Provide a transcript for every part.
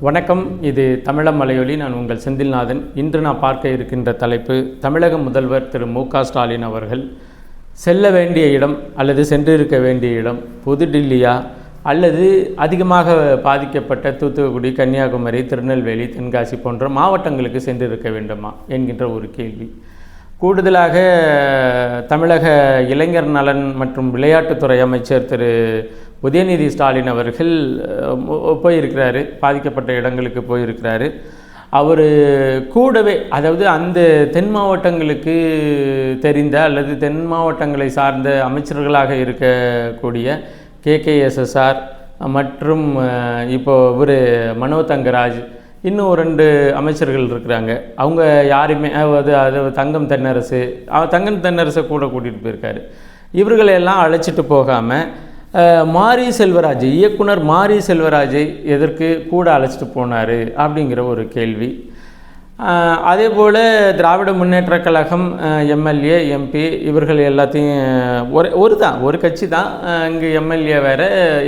வணக்கம். இது தமிழம் மலையொலி. நான் உங்கள் செந்தில்நாதன். இன்று நான் பார்க்க இருக்கின்ற தலைப்பு, தமிழக முதல்வர் திரு மு.க. ஸ்டாலின் அவர்கள் செல்ல வேண்டிய இடம் அல்லது சென்றிருக்க வேண்டிய இடம் புதுடில்லியா அல்லது அதிகமாக பாதிக்கப்பட்ட தூத்துக்குடி, கன்னியாகுமரி, திருநெல்வேலி, தென்காசி போன்ற மாவட்டங்களுக்கு சென்றிருக்க வேண்டுமா என்கின்ற ஒரு கேள்வி. கூடுதலாக தமிழக இளைஞர் நலன் மற்றும் விளையாட்டுத்துறை அமைச்சர் திரு உதயநிதி ஸ்டாலின் அவர்கள் போயிருக்கிறாரு, பாதிக்கப்பட்ட இடங்களுக்கு போயிருக்கிறாரு. அவர் கூடவே, அதாவது அந்த தென் மாவட்டங்களுக்கு தெரிந்த அல்லது தென் மாவட்டங்களை சார்ந்த அமைச்சர்களாக இருக்கக்கூடிய KKSSR மற்றும் இப்போது இவர் மனோ தங்கராஜ், இன்னும் 2 அமைச்சர்கள் இருக்கிறாங்க. அவங்க யாருமே அது தங்கம் தென்னரசை கூட கூட்டிகிட்டு போயிருக்காரு. இவர்களையெல்லாம் அழைச்சிட்டு போகாமல் மாரி செல்வராஜ், இயக்குனர் மாரி செல்வராஜை எதற்கு கூட அழைச்சிட்டு போனார் அப்படிங்கிற ஒரு கேள்வி. அதே போல் திராவிட முன்னேற்றக் கழகம் MLA MP இவர்கள் எல்லாத்தையும் ஒரு கட்சி தான். இங்கே MLA வேறு,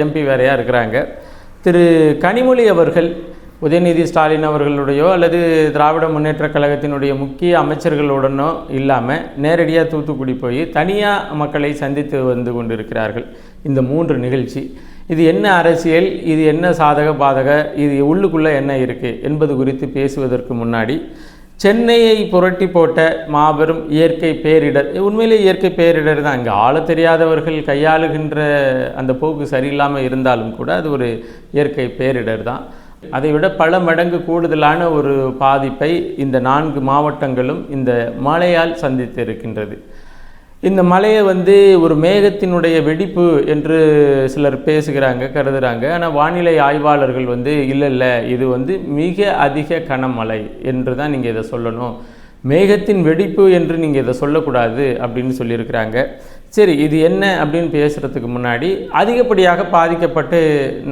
MP வேறையாக இருக்கிறாங்க. திரு கனிமொழி அவர்கள் உதயநிதி ஸ்டாலின் அவர்களுடையோ அல்லது திராவிட முன்னேற்றக் கழகத்தினுடைய முக்கிய அமைச்சர்களுடனோ இல்லாமல் நேரடியாக தூத்துக்குடி போய் தனியாக மக்களை சந்தித்து வந்து கொண்டிருக்கிறார்கள். இந்த 3 நிகழ்ச்சி, இது என்ன அரசியல், இது என்ன சாதக பாதக, இது உள்ளுக்குள்ளே என்ன இருக்குது என்பது குறித்து பேசுவதற்கு முன்னாடி, சென்னையை புரட்டி போட்ட மாபெரும் இயற்கை பேரிடர், உண்மையிலே இயற்கை பேரிடர் தான். இங்கே ஆள தெரியாதவர்கள் கையாளுகின்ற அந்த போக்கு சரியில்லாமல் இருந்தாலும் கூட அது ஒரு இயற்கை பேரிடர் தான். அதை விட பல மடங்கு கூடுதலான ஒரு பாதிப்பை இந்த 4 மாவட்டங்களும் இந்த மழையால் சந்தித்து இருக்கின்றது. இந்த மழையை ஒரு மேகத்தினுடைய வெடிப்பு என்று சிலர் பேசுகிறாங்க, கருதுகிறாங்க. ஆனால் வானிலை ஆய்வாளர்கள் இல்லை, இது மிக அதிக கனமழை என்று தான் நீங்கள் இதை சொல்லணும், மேகத்தின் வெடிப்பு என்று நீங்கள் இதை சொல்லக்கூடாது அப்படின்னு சொல்லியிருக்கிறாங்க. சரி, இது என்ன அப்படின்னு பேசுகிறதுக்கு முன்னாடி, அதிகப்படியாக பாதிக்கப்பட்டு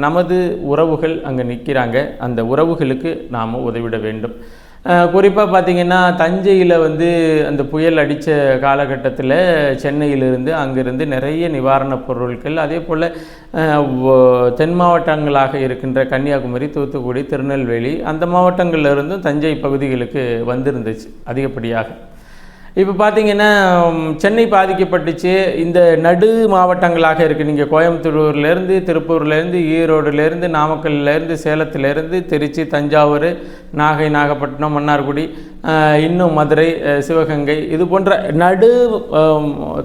நமது உறவுகள் அங்கே நிற்கிறாங்க. அந்த உறவுகளுக்கு நாம் உதவிட வேண்டும். குறிப்பாக பார்த்திங்கன்னா, தஞ்சையில் அந்த புயல் அடித்த காலகட்டத்தில் சென்னையிலிருந்து அங்கிருந்து நிறைய நிவாரணப் பொருட்கள், அதே போல் தென் மாவட்டங்களாக இருக்கின்ற கன்னியாகுமரி, தூத்துக்குடி, திருநெல்வேலி அந்த மாவட்டங்களிலிருந்தும் தஞ்சை பகுதிகளுக்கு வந்திருந்துச்சு அதிகப்படியாக. இப்போ பார்த்திங்கன்னா, சென்னை பாதிக்கப்பட்டுச்சு. இந்த நடு மாவட்டங்களாக இருக்குது. நீங்கள் கோயம்புத்தூர்லேருந்து, திருப்பூர்லேருந்து, ஈரோடுலேருந்து, நாமக்கல்லேருந்து, சேலத்திலேருந்து, திருச்சி, தஞ்சாவூர், நாகை, நாகப்பட்டினம், மன்னார்குடி, இன்னும் மதுரை, சிவகங்கை, இது போன்ற நடு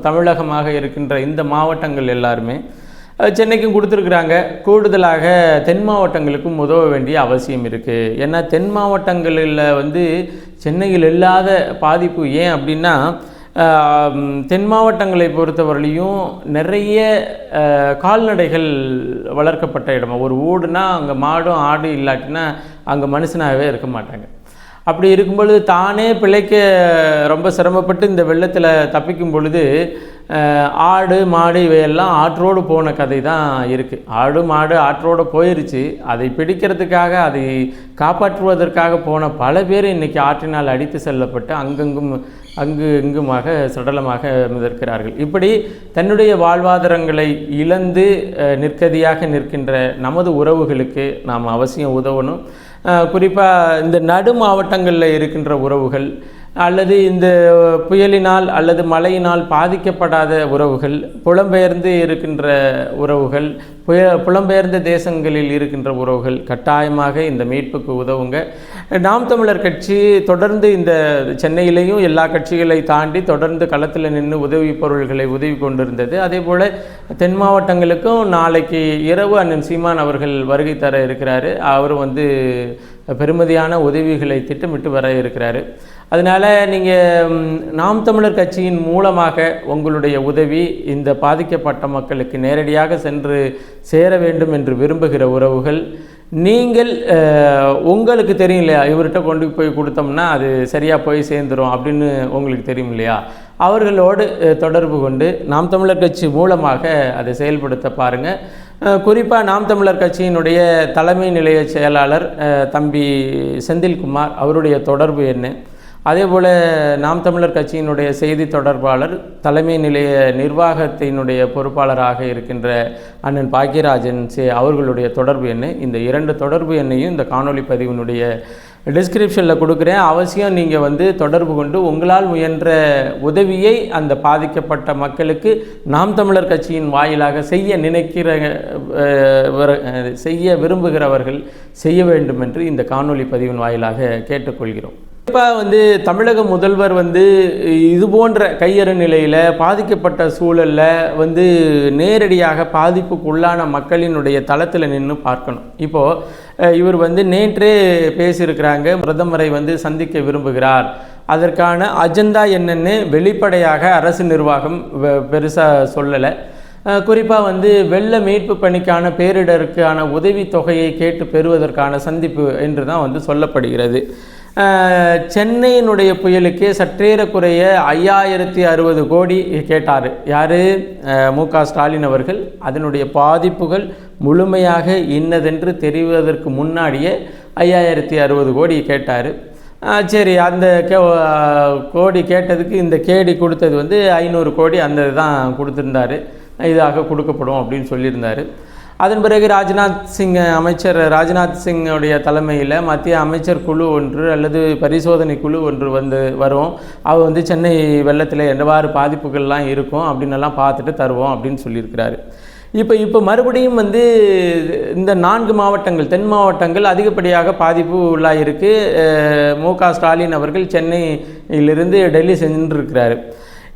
தமிழகமாக இருக்கின்ற இந்த மாவட்டங்கள் எல்லாருமே சென்னைக்கும் கொடுத்துருக்குறாங்க. கூடுதலாக தென் மாவட்டங்களுக்கும் உதவ வேண்டிய அவசியம் இருக்குது. ஏன்னா தென் மாவட்டங்களில் சென்னையில் இல்லாத பாதிப்பு ஏன் அப்படின்னா, தென் மாவட்டங்களை பொறுத்தவரையிலையும் நிறைய கால்நடைகள் வளர்க்கப்பட்ட இடமா. ஒரு ஊடுனா அங்கே மாடும் ஆடு இல்லாட்டினா அங்கே மனுஷனாகவே இருக்க மாட்டாங்க. அப்படி இருக்கும்பொழுது தானே பிழைக்க ரொம்ப சிரமப்பட்டு இந்த வெள்ளத்தில் தப்பிக்கும் பொழுது ஆடு மாடு இவையெல்லாம் ஆற்றோடு போன கதை தான் இருக்குது. ஆடு மாடு ஆற்றோடு போயிருச்சு. அதை பிடிக்கிறதுக்காக, அதை காப்பாற்றுவதற்காக போன பல பேர் இன்றைக்கி ஆற்றினால் அடித்து செல்லப்பட்டு அங்கு இங்குமாக சடலமாக மிதக்கிறார்கள். இப்படி தன்னுடைய வாழ்வாதாரங்களை இழந்து நிற்கதியாக நிற்கின்ற நமது உறவுகளுக்கு நாம் அவசியம் உதவணும். குறிப்பாக இந்த நடு மாவட்டங்களில் இருக்கின்ற உறவுகள், அல்லது இந்த புயலினால் அல்லது மழையினால் பாதிக்கப்படாத உறவுகள், புலம்பெயர்ந்து இருக்கின்ற உறவுகள், புலம்பெயர்ந்த தேசங்களில் இருக்கின்ற உறவுகள் கட்டாயமாக இந்த மீட்புக்கு உதவுங்க. நாம் தமிழர் கட்சி தொடர்ந்து இந்த சென்னையிலையும் எல்லா கட்சிகளை தாண்டி தொடர்ந்து களத்தில் நின்று உதவி பொருள்களை உதவி கொண்டிருந்தது. அதே போல் தென் மாவட்டங்களுக்கும் நாளைக்கு இரவு அண்ணன் சீமான் அவர்கள் வருகை தர இருக்கிறாரு. அவரும் பெருமதியான உதவிகளை திட்டமிட்டு வர இருக்கிறாரு. அதனால் நீங்கள் நாம் தமிழர் கட்சியின் மூலமாக உங்களுடைய உதவி இந்த பாதிக்கப்பட்ட மக்களுக்கு நேரடியாக சென்று சேர வேண்டும் என்று விரும்புகிற உறவுகள், நீங்கள் உங்களுக்கு தெரியும் இல்லையா, இவர்கிட்ட கொண்டு போய் கொடுத்தோம்னா அது சரியாக போய் சேர்ந்துடும் அப்படின்னு உங்களுக்கு தெரியும் இல்லையா, அவர்களோடு தொடர்பு கொண்டு நாம் தமிழர் கட்சி மூலமாக அதை செயல்படுத்த பாருங்கள். குறிப்பாக நாம் தமிழர் கட்சியினுடைய தலைமை நிலைய செயலாளர் தம்பி செந்தில்குமார், அவருடைய தொடர்பு என்ன, அதேபோல் நாம் தமிழர் கட்சியினுடைய செய்தி தொடர்பாளர், தலைமை நிலைய நிர்வாகத்தினுடைய பொறுப்பாளராக இருக்கின்ற அண்ணன் பாக்கியராஜன் அவர்களுடைய தொடர்பு எண், இந்த 2 தொடர்பு எண்ணையும் இந்த காணொளி பதிவினுடைய டிஸ்கிரிப்ஷனில் கொடுக்குறேன். அவசியம் நீங்கள் தொடர்பு கொண்டு உங்களால் முயன்ற உதவியை அந்த பாதிக்கப்பட்ட மக்களுக்கு நாம் தமிழர் கட்சியின் வாயிலாக செய்ய விரும்புகிறவர்கள் செய்ய வேண்டும் என்று இந்த காணொளி பதிவின் வாயிலாக கேட்டுக்கொள்கிறோம். இப்போ தமிழக முதல்வர் இது போன்ற கையறு நிலையில் பாதிக்கப்பட்ட சூழலில் நேரடியாக பாதிப்புக்குள்ளான மக்களினுடைய தளத்தில் நின்று பார்க்கணும். இப்போது இவர் நேற்றே பேசியிருக்கிறாங்க, பிரதமரை சந்திக்க விரும்புகிறார். அதற்கான அஜெண்டா என்னென்னு வெளிப்படையாக அரசு நிர்வாகம் பெருசாக சொல்லலை. குறிப்பாக வெள்ள மீட்பு பணிக்கான பேரிடருக்கான உதவித்தொகையை கேட்டு பெறுவதற்கான சந்திப்பு என்று தான் சொல்லப்படுகிறது. சென்னையினுடைய புயலுக்கே சற்றேறக்குறைய 5060 கோடி கேட்டார். யார்? மு.க. ஸ்டாலின் அவர்கள். அதனுடைய பாதிப்புகள் முழுமையாக இன்னதென்று தெரிவதற்கு முன்னாடியே 5060 கோடி கேட்டார். சரி, அந்த கோடி கேட்டதுக்கு இந்த கேடி கொடுத்தது 500 கோடி அந்த தான் கொடுத்துருந்தார். இதாக கொடுக்கப்படும் அப்படின்னு சொல்லியிருந்தார். அதன் பிறகு அமைச்சர் ராஜ்நாத் சிங்குடைய தலைமையில் மத்திய அமைச்சர் குழு ஒன்று அல்லது பரிசோதனை குழு ஒன்று வரும். அவர் சென்னை வெள்ளத்தில் எவ்வாறு பாதிப்புகள்லாம் இருக்கும் அப்படின்னெல்லாம் பார்த்துட்டு தருவோம் அப்படின்னு சொல்லியிருக்கிறாரு. இப்போ மறுபடியும் இந்த 4 மாவட்டங்கள், தென் மாவட்டங்கள் அதிகப்படியாக பாதிப்பு உள்ளாயிருக்கு. மு.க. ஸ்டாலின் அவர்கள் சென்னையிலிருந்து டெல்லி சென்றிருக்கிறாரு.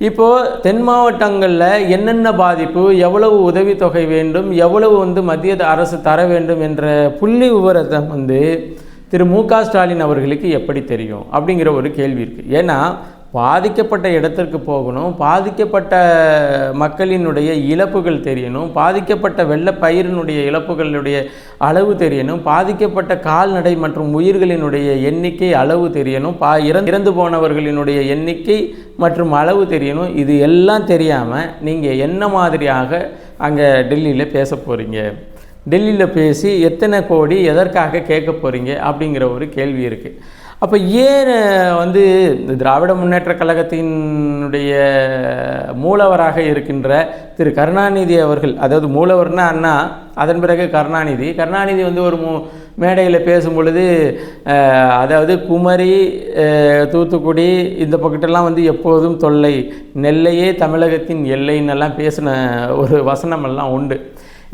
இப்போது தென் மாவட்டங்களில் என்னென்ன பாதிப்பு, எவ்வளவு உதவித்தொகை வேண்டும், எவ்வளவு மத்திய அரசு தர வேண்டும் என்ற புள்ளி விவரத்தை திரு மு.க. ஸ்டாலின் அவர்களுக்கு எப்படி தெரியும் அப்படிங்கிற ஒரு கேள்வி இருக்குது. ஏன்னா பாதிக்கப்பட்ட இடத்திற்கு போகணும், பாதிக்கப்பட்ட மக்களினுடைய இழப்புகள் தெரியணும், பாதிக்கப்பட்ட வெள்ளப்பயிரினுடைய இழப்புகளுடைய அளவு தெரியணும், பாதிக்கப்பட்ட கால்நடை மற்றும் உயிர்களினுடைய எண்ணிக்கை அளவு தெரியணும், இறந்து போனவர்களினுடைய எண்ணிக்கை மற்றும் அளவு தெரியணும். இது எல்லாம் தெரியாமல் நீங்கள் என்ன மாதிரியாக அங்கே டெல்லியில் பேச போகிறீங்க, டெல்லியில் பேசி எத்தனை கோடி எதற்காக கேட்க போகிறீங்க அப்படிங்கிற ஒரு கேள்வி இருக்குது. அப்போ ஏன் திராவிட முன்னேற்ற கழகத்தினுடைய மூலவராக இருக்கின்ற திரு கருணாநிதி அவர்கள், அதாவது மூலவர்னா அண்ணா, அதன் பிறகு கருணாநிதி ஒரு மேடையில் பேசும் பொழுது, அதாவது குமரி, தூத்துக்குடி இந்த பக்கத்தெல்லாம் எப்போதும் தொல்லை, நெல்லையே தமிழகத்தின் எல்லைன்னெல்லாம் பேசின ஒரு வசனமெல்லாம் உண்டு.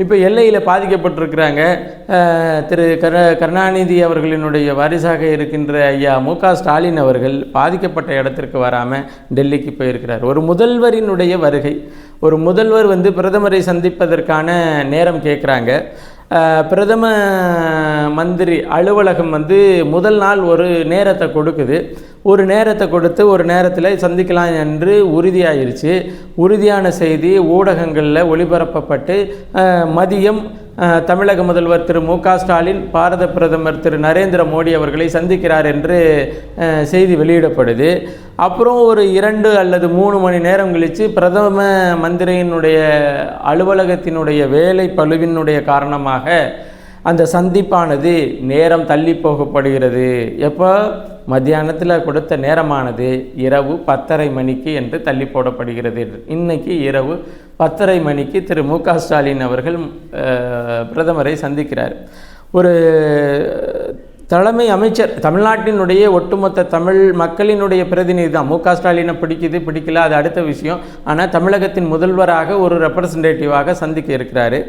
இப்போ எல்லையில் பாதிக்கப்பட்டிருக்கிறாங்க. திரு கருணாநிதி அவர்களினுடைய வாரிசாக இருக்கின்ற ஐயா மு.க. ஸ்டாலின் அவர்கள் பாதிக்கப்பட்ட இடத்திற்கு வராமல் டெல்லிக்கு போயிருக்கிறார். ஒரு முதல்வரினுடைய வருகை, ஒரு முதல்வர் பிரதமரை சந்திப்பதற்கான நேரம் கேட்குறாங்க. பிரதம மந்திரி அலுவலகம் முதல் நாள் ஒரு நேரத்தை கொடுக்குது. ஒரு நேரத்தை கொடுத்து ஒரு நேரத்தில் சந்திக்கலாம் என்று உறுதியாயிருச்சு. உறுதியான செய்தி ஊடகங்களில் ஒளிபரப்பப்பட்டு மதியம் தமிழக முதல்வர் திரு மு.க. ஸ்டாலின் பாரத பிரதமர் திரு நரேந்திர மோடி அவர்களை சந்திக்கிறார் என்று செய்தி வெளியிடப்படுது. அப்புறம் ஒரு 2 அல்லது 3 மணி நேரம் கழித்து பிரதம மந்திரியினுடைய அலுவலகத்தினுடைய வேலை பளுவினுடைய காரணமாக அந்த சந்திப்பானது நேரம் தள்ளி போகப்படுகிறது. எப்போ? மத்தியானத்தில் கொடுத்த நேரமானது இரவு 10:30 மணிக்கு என்று தள்ளி போடப்படுகிறது. இன்னைக்கு இரவு 10:30 மணிக்கு திரு மு.க. ஸ்டாலின் அவர்கள் பிரதமரை சந்திக்கிறார். ஒரு தலைமை அமைச்சர், தமிழ்நாட்டினுடைய ஒட்டுமொத்த தமிழ் மக்களினுடைய பிரதிநிதி தான். மு.க. ஸ்டாலினை பிடிக்கல, அது அடுத்த விஷயம். ஆனால் தமிழகத்தின் முதல்வராக ஒரு ரெப்ரசன்டேட்டிவாக சந்திக்க இருக்கிறாரு.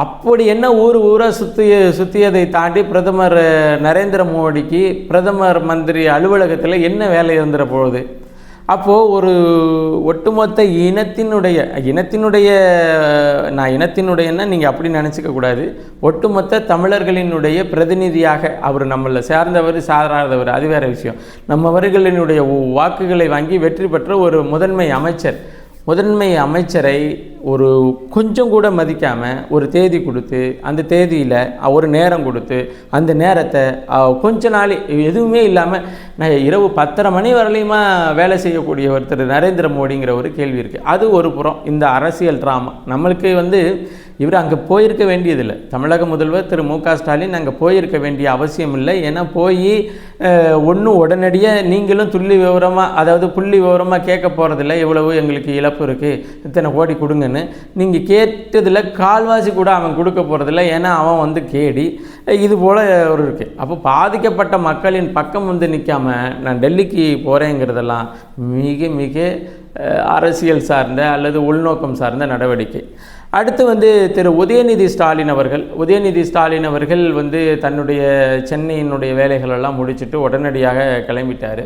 அப்படி என்ன ஊராக சுற்றியதை தாண்டி பிரதமர் நரேந்திர மோடிக்கு பிரதமர் மந்திரி அலுவலகத்தில் என்ன வேலை இருந்துற போகுது? அப்போது ஒரு ஒட்டுமொத்த இனத்தினுடையன்னா நீங்கள் அப்படி நினச்சிக்கக்கூடாது. ஒட்டுமொத்த தமிழர்களினுடைய பிரதிநிதியாக அவர் நம்மளை சார்ந்தவர் சாராதவர் அது வேறு விஷயம். நம்மவர்களினுடைய வாக்குகளை வாங்கி வெற்றி பெற்ற ஒரு முதன்மை அமைச்சரை ஒரு கொஞ்சம் கூட மதிக்காமல் ஒரு தேதி கொடுத்து, அந்த தேதியில் ஒரு நேரம் கொடுத்து, அந்த நேரத்தை கொஞ்ச நாள் எதுவுமே இல்லாமல் நான் இரவு 10:30 மணி வரலையுமா வேலை செய்யக்கூடிய ஒருத்தர் நரேந்திர மோடிங்கிற ஒரு கேள்வி இருக்குது. அது ஒரு புறம் இந்த அரசியல் ட்ராமா. நம்மளுக்கு இவர் அங்கே போயிருக்க வேண்டியதில்லை. தமிழக முதல்வர் திரு மு.க. ஸ்டாலின் அங்கே போயிருக்க வேண்டிய அவசியம் இல்லை. ஏன்னா போய் ஒன்றும் உடனடியாக நீங்களும் புள்ளி விவரமாக கேட்க போகிறதில்ல. எவ்வளவு எங்களுக்கு இழப்பு இருக்குது, இத்தனை கோடி கொடுங்கன்னு நீங்கள் கேட்டதில் கால்வாசி கூட அவன் கொடுக்க போகிறதில்ல. ஏன்னா அவன் வந்து கேடி இது போல் ஒரு இருக்குது. அப்போ பாதிக்கப்பட்ட மக்களின் பக்கம் வந்து நிற்காமல் நான் டெல்லிக்கு போகிறேங்கிறதெல்லாம் மிக மிக அரசியல் சார்ந்த அல்லது உள்நோக்கம் சார்ந்த நடவடிக்கை. அடுத்து வந்து திரு உதயநிதி ஸ்டாலின் அவர்கள் வந்து தன்னுடைய சென்னையினுடைய வேலைகளெல்லாம் முடிச்சுட்டு உடனடியாக கிளம்பிட்டார்.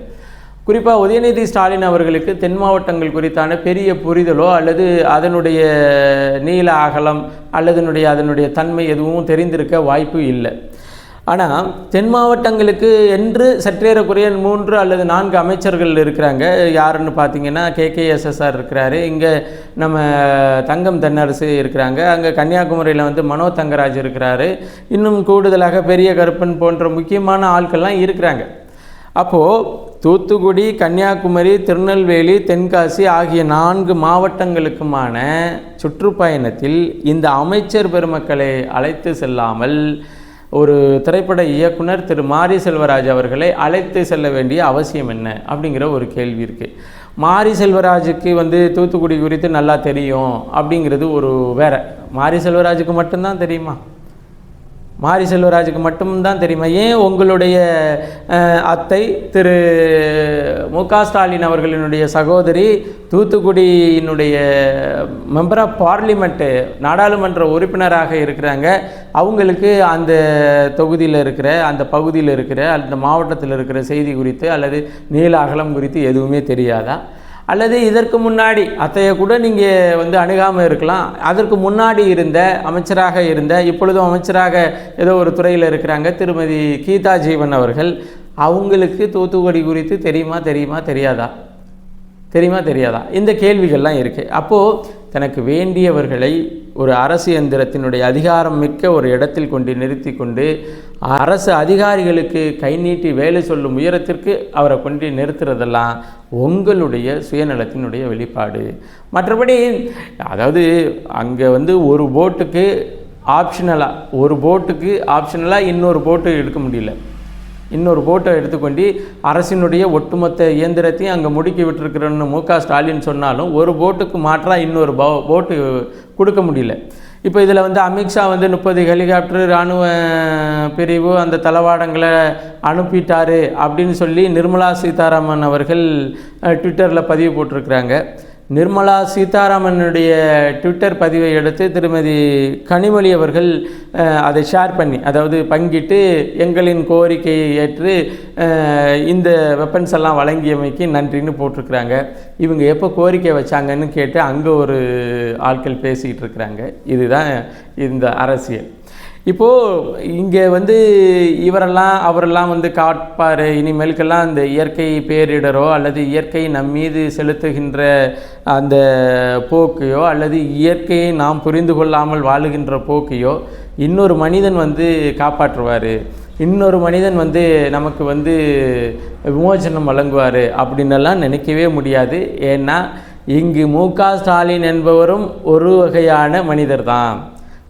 குறிப்பாக உதயநிதி ஸ்டாலின் அவர்களுக்கு தென் மாவட்டங்கள் குறித்தான பெரிய புரிதலோ அல்லது அதனுடைய நீள அகலம் அல்லது அதனுடைய தன்மை எதுவும் தெரிந்திருக்க வாய்ப்பு இல்லை. ஆனால் தென் மாவட்டங்களுக்கு என்று சற்றேறக்குறைய 3 அல்லது 4 அமைச்சர்கள் இருக்கிறாங்க. யாருன்னு பார்த்தீங்கன்னா KKSSR இருக்கிறாரு, இங்கே நம்ம தங்கம் தென்னரசு இருக்கிறாங்க, அங்கே கன்னியாகுமரியில் வந்து மனோ தங்கராஜ் இருக்கிறாரு, இன்னும் கூடுதலாக பெரிய கருப்பன் போன்ற முக்கியமான ஆட்கள்லாம் இருக்கிறாங்க. அப்போது தூத்துக்குடி, கன்னியாகுமரி, திருநெல்வேலி, தென்காசி ஆகிய 4 மாவட்டங்களுக்குமான சுற்றுப்பயணத்தில் இந்த அமைச்சர் பெருமக்களை அழைத்து செல்லாமல் ஒரு திரைப்பட இயக்குனர் திரு மாரி செல்வராஜ் அவர்களை அழைத்து செல்ல வேண்டிய அவசியம் என்ன அப்படிங்கிற ஒரு கேள்வி இருக்குது. மாரி செல்வராஜுக்கு வந்து தூத்துக்குடி குறித்து நல்லா தெரியும் அப்படிங்கிறது ஒரு வேறு. மாரி செல்வராஜுக்கு மட்டும்தான் தெரியுமா? மாரி செல்வராஜுக்கு மட்டும்தான் தெரியுமா? ஏன் உங்களுடைய அத்தை திரு மு.க. ஸ்டாலின் அவர்களினுடைய சகோதரி தூத்துக்குடியினுடைய மெம்பர் ஆஃப் பார்லிமெண்ட்டு நாடாளுமன்ற உறுப்பினராக இருக்கிறாங்க, அவங்களுக்கு அந்த தொகுதியில் இருக்கிற அந்த பகுதியில் இருக்கிற அந்த மாவட்டத்தில் இருக்கிற செய்தி குறித்து அல்லது நீள அகலம் குறித்து எதுவுமே தெரியாதா? அல்லது இதற்கு முன்னாடி அத்தையை கூட நீங்கள் வந்து அணுகாமல் இருக்கலாம். அதற்கு முன்னாடி இருந்த அமைச்சராக இருந்த இப்பொழுதும் அமைச்சராக ஏதோ ஒரு துறையில் இருக்கிறாங்க திருமதி கீதா ஜீவன் அவர்கள், அவங்களுக்கு தூத்துக்குடி குறித்து தெரியாதா? இந்த கேள்விகள்லாம் இருக்குது. அப்போது தனக்கு வேண்டியவர்களை ஒரு அரசு எந்திரத்தினுடைய அதிகாரம் மிக்க ஒரு இடத்தில் கொண்டு நிறுத்தி கொண்டு அரசு அதிகாரிகளுக்கு கை நீட்டி வேலை சொல்லும் உயரத்திற்கு அவரை கொண்டு நிறுத்துறதெல்லாம் உங்களுடைய சுயநலத்தினுடைய வெளிப்பாடு. மற்றபடி அதாவது அங்கே வந்து ஒரு போட்டுக்கு ஆப்ஷனலாக இன்னொரு போட்டு எடுக்க முடியல. இன்னொரு போட்டை எடுத்துக்கொண்டு அரசினுடைய ஒட்டுமொத்த இயந்திரத்தையும் அங்கே முடுக்கி விட்டுருக்கிறன்னு மு.க. ஸ்டாலின் சொன்னாலும் ஒரு போட்டுக்கு மாற்றாக இன்னொரு போட்டு கொடுக்க முடியல. இப்போ இதில் வந்து அமித்ஷா வந்து 30 ஹெலிகாப்டர் இராணுவ பிரிவு அந்த தளவாடங்களை அனுப்பிட்டாரு அப்படின்னு சொல்லி நிர்மலா சீதாராமன் அவர்கள் ட்விட்டரில் பதிவு போட்டிருக்கிறாங்க. நிர்மலா சீதாராமனுடைய ட்விட்டர் பதிவை எடுத்து திருமதி கனிமொழி அவர்கள் அதை ஷேர் பண்ணி, அதாவது பங்கிட்டு எங்களின் கோரிக்கையை ஏற்று இந்த வெப்பன்ஸ் எல்லாம் வழங்கியமைக்கு நன்றின்னு போட்டிருக்கிறாங்க. இவங்க எப்போ கோரிக்கை வச்சாங்கன்னு கேட்டு அங்கே ஒரு ஆட்கள் பேசிக்கிட்டு இருக்கிறாங்க. இதுதான் இந்த அரசியல். இப்போது இங்கே வந்து அவரெல்லாம் வந்து காட்பார், இனிமேலுக்கெல்லாம் அந்த இயற்கை பேரிடரோ அல்லது இயற்கை நம் மீது செலுத்துகின்ற அந்த போக்கையோ அல்லது இயற்கையை நாம் புரிந்து கொள்ளாமல் வாழுகின்ற போக்கையோ இன்னொரு மனிதன் வந்து காப்பாற்றுவார், இன்னொரு மனிதன் வந்து நமக்கு வந்து விமோசனம் வழங்குவார் அப்படின்னெல்லாம் நினைக்கவே முடியாது. ஏன்னா இங்கு மு.க. ஸ்டாலின் என்பவரும் ஒரு வகையான மனிதர் தான்.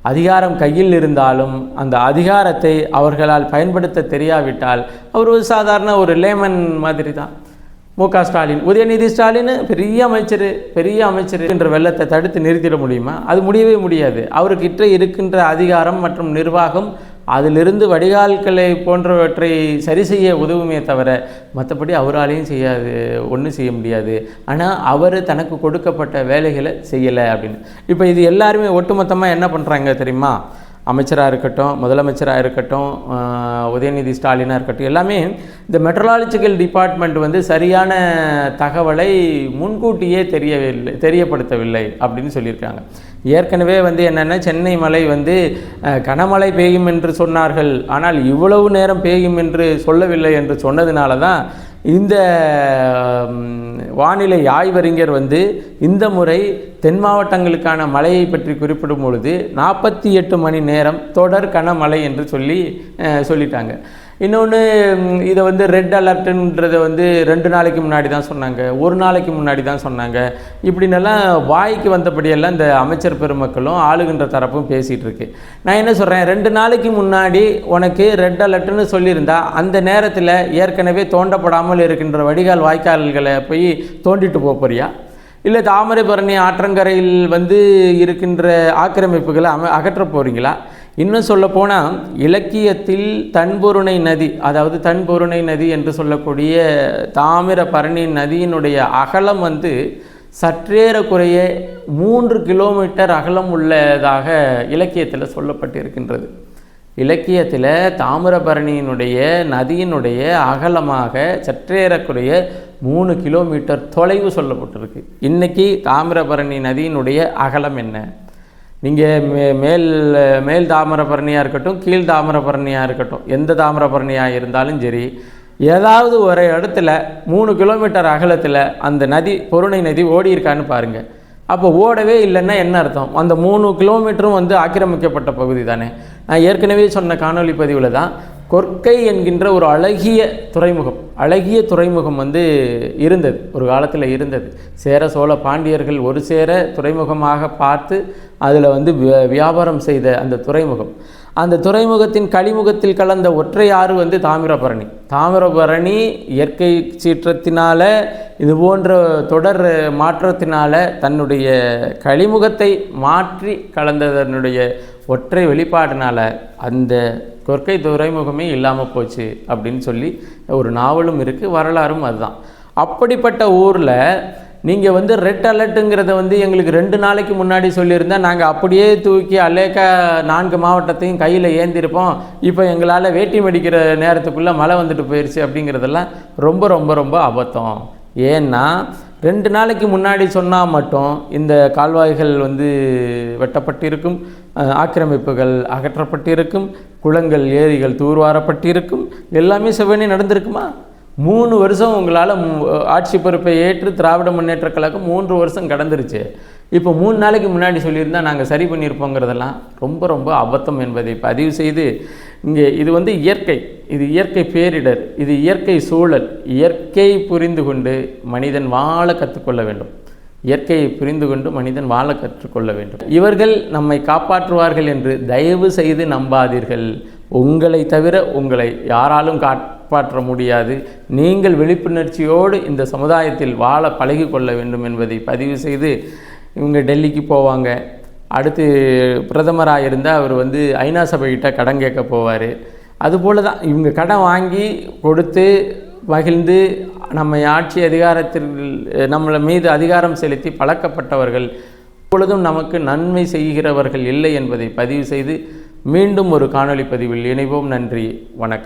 அதிகாரம் கையில் இருந்தாலும் அந்த அதிகாரத்தை அவர்களால் பயன்படுத்த தெரியாவிட்டால் அவர் ஒரு சாதாரண ஒரு லேமன் மாதிரி தான் மு.க. ஸ்டாலின். உதயநிதி ஸ்டாலின் பெரிய அமைச்சர் என்ற வெள்ளத்தை தடுத்து நிறுத்திட முடியுமா? அது முடியவே முடியாது. அவர்கிட்ட இருக்கின்ற அதிகாரம் மற்றும் நிர்வாகம் அதிலிருந்து வடிகால்களை போன்றவற்றை சரி செய்ய உதவுமே தவிர மற்றபடி அவராலையும் ஒன்றும் செய்ய முடியாது. ஆனால் அவர் தனக்கு கொடுக்கப்பட்ட வேலைகளை செய்யலை அப்படின்னு. இப்போ இது எல்லாருமே ஒட்டுமொத்தமாக என்ன பண்ணுறாங்க தெரியுமா? அமைச்சராக இருக்கட்டும், முதலமைச்சராக இருக்கட்டும், உதயநிதி ஸ்டாலினாக இருக்கட்டும், எல்லாமே இந்த மெட்ரலாஜிக்கல் டிபார்ட்மெண்ட் வந்து சரியான தகவலை முன்கூட்டியே தெரியப்படுத்தவில்லை அப்படின்னு சொல்லியிருக்காங்க. ஏற்கனவே வந்து என்னென்னா சென்னை மழை வந்து கனமழை பெய்யும் என்று சொன்னார்கள், ஆனால் இவ்வளவு நேரம் பெய்யும் என்று சொல்லவில்லை என்று சொன்னதுனால தான் இந்த வானிலை ஆய்வறிஞர் வந்து இந்த முறை தென் மாவட்டங்களுக்கான மழையை பற்றி குறிப்பிடும் பொழுது 48 மணி நேரம் தொடர் கனமழை என்று சொல்லிட்டாங்க. இன்னொன்று இதை வந்து ரெட் அலர்ட்டுன்றதை வந்து 2 நாளைக்கு முன்னாடி தான் சொன்னாங்க, 1 நாளைக்கு முன்னாடி தான் சொன்னாங்க, இப்படின்னெல்லாம் வாய்க்கு வந்தபடியெல்லாம் இந்த அமைச்சர் பெருமக்களும் ஆளுகின்ற தரப்பும் பேசிகிட்டு இருக்கு. நான் என்ன சொல்கிறேன், 2 நாளைக்கு முன்னாடி உனக்கு ரெட் அலர்ட்டுன்னு சொல்லியிருந்தா அந்த நேரத்தில் ஏற்கனவே தோண்டப்படாமல் இருக்கின்ற வடிகால் வாய்க்கால்களை போய் தோண்டிட்டு போறியா, இல்லை தாமிரபரணி ஆற்றங்கரையில் வந்து இருக்கின்ற ஆக்கிரமிப்புகளை அகற்ற போகிறீங்களா? இன்னும் சொல்லப்போனால் இலக்கியத்தில் தன்பொருணை நதி, அதாவது தன்பொருணை நதி என்று சொல்லக்கூடிய தாமிரபரணி நதியினுடைய அகலம் வந்து சற்றேறக்குறைய 3 கிலோமீட்டர் அகலம் உள்ளதாக இலக்கியத்தில் சொல்லப்பட்டிருக்கின்றது. இலக்கியத்தில் தாமிரபரணியினுடைய நதியினுடைய அகலமாக சற்றேறக்குறைய 3 கிலோமீட்டர் தொலைவு சொல்லப்பட்டிருக்கு. இன்றைக்கி தாமிரபரணி நதியினுடைய அகலம் என்ன? நீங்கள் மேல் தாமிரபரணியாக இருக்கட்டும், கீழ் தாமிரபரணியாக இருக்கட்டும், எந்த தாமிரபரணியாக இருந்தாலும் சரி, ஏதாவது ஒரு இடத்துல 3 கிலோமீட்டர் அகலத்தில் அந்த நதி பொருணை நதி ஓடி இருக்கான்னு பாருங்கள். அப்போ ஓடவே இல்லைன்னா என்ன அர்த்தம்? அந்த 3 கிலோமீட்டரும் வந்து ஆக்கிரமிக்கப்பட்ட பகுதி தானே. நான் ஏற்கனவே சொன்ன காணொலி பதிவில் தான் கொற்கை என்கின்ற ஒரு அழகிய துறைமுகம் வந்து இருந்தது, ஒரு காலத்தில் இருந்தது. சேர சோழ பாண்டியர்கள் ஒரு சேர துறைமுகமாக பார்த்து அதில் வந்து வியாபாரம் செய்த அந்த துறைமுகம், அந்த துறைமுகத்தின் கழிமுகத்தில் கலந்த ஒற்றை ஆறு வந்து தாமிரபரணி இயற்கை சீற்றத்தினால இது போன்ற தொடர் மாற்றத்தினால தன்னுடைய கழிமுகத்தை மாற்றி கலந்ததனுடைய ஒற்றை வெளிப்பாடுனால அந்த கொற்கை துறைமுகமே இல்லாமல் போச்சு அப்படின்னு சொல்லி ஒரு நாவலும் இருக்குது, வரலாறும் அதுதான். அப்படிப்பட்ட ஊரில் நீங்கள் வந்து ரெட் அலர்ட்டுங்கிறத வந்து எங்களுக்கு 2 நாளைக்கு முன்னாடி சொல்லியிருந்தால் நாங்கள் அப்படியே தூக்கி அலேக்கா 4 மாவட்டத்தையும் கையில் ஏந்திருப்போம். இப்போ எங்களால் வேட்டி மடிக்கிற நேரத்துக்குள்ளே மழை வந்துட்டு போயிடுச்சு அப்படிங்கிறதெல்லாம் ரொம்ப ரொம்ப ரொம்ப அபத்தம். ஏன்னா 2 நாளைக்கு முன்னாடி சொன்னால் மட்டும் இந்த கால்வாய்கள் வந்து வெட்டப்பட்டிருக்கும், ஆக்கிரமிப்புகள் அகற்றப்பட்டிருக்கும், குளங்கள் ஏரிகள் தூர்வாரப்பட்டிருக்கும், எல்லாமே செவ்வனே நடந்திருக்குமா? 3 வருஷம் உங்களால் ஆட்சி பொறுப்பை ஏற்று திராவிட முன்னேற்ற கழகம் 3 வருஷம் கடந்துருச்சு. இப்போ 3 நாளைக்கு முன்னாடி சொல்லியிருந்தால் நாங்கள் சரி பண்ணியிருப்போங்கிறதெல்லாம் ரொம்ப ரொம்ப அபத்தம் என்பதை பதிவு செய்து, இங்கே இது வந்து இயற்கை பேரிடர், இது இயற்கை சூழல். இயற்கை புரிந்து கொண்டு மனிதன் வாழ கற்றுக்கொள்ள வேண்டும். இயற்கையை புரிந்து கொண்டு மனிதன் வாழ கற்றுக்கொள்ள வேண்டும். இவர்கள் நம்மை காப்பாற்றுவார்கள் என்று தயவு செய்து நம்பாதீர்கள். உங்களை தவிர உங்களை யாராலும் காப்பாற்ற முடியாது. நீங்கள் விழிப்புணர்ச்சியோடு இந்த சமுதாயத்தில் வாழ பழகி கொள்ள வேண்டும் என்பதை பதிவு செய்து, இவங்க டெல்லிக்கு போவாங்க, அடுத்து பிரதமராக இருந்தால் அவர் வந்து ஐநா சபைகிட்ட கடன் கேட்க போவார். அதுபோல தான் இவங்க கடன் வாங்கி கொடுத்து மகிழ்ந்து நம்ம ஆட்சி அதிகாரத்தில் நம்மளை மீது அதிகாரம் செலுத்தி பழக்கப்பட்டவர்கள் எப்பொழுதும் நமக்கு நன்மை செய்கிறவர்கள் இல்லை என்பதை பதிவு செய்து மீண்டும் ஒரு காணொளி பதிவில் இணைவோம். நன்றி, வணக்கம்.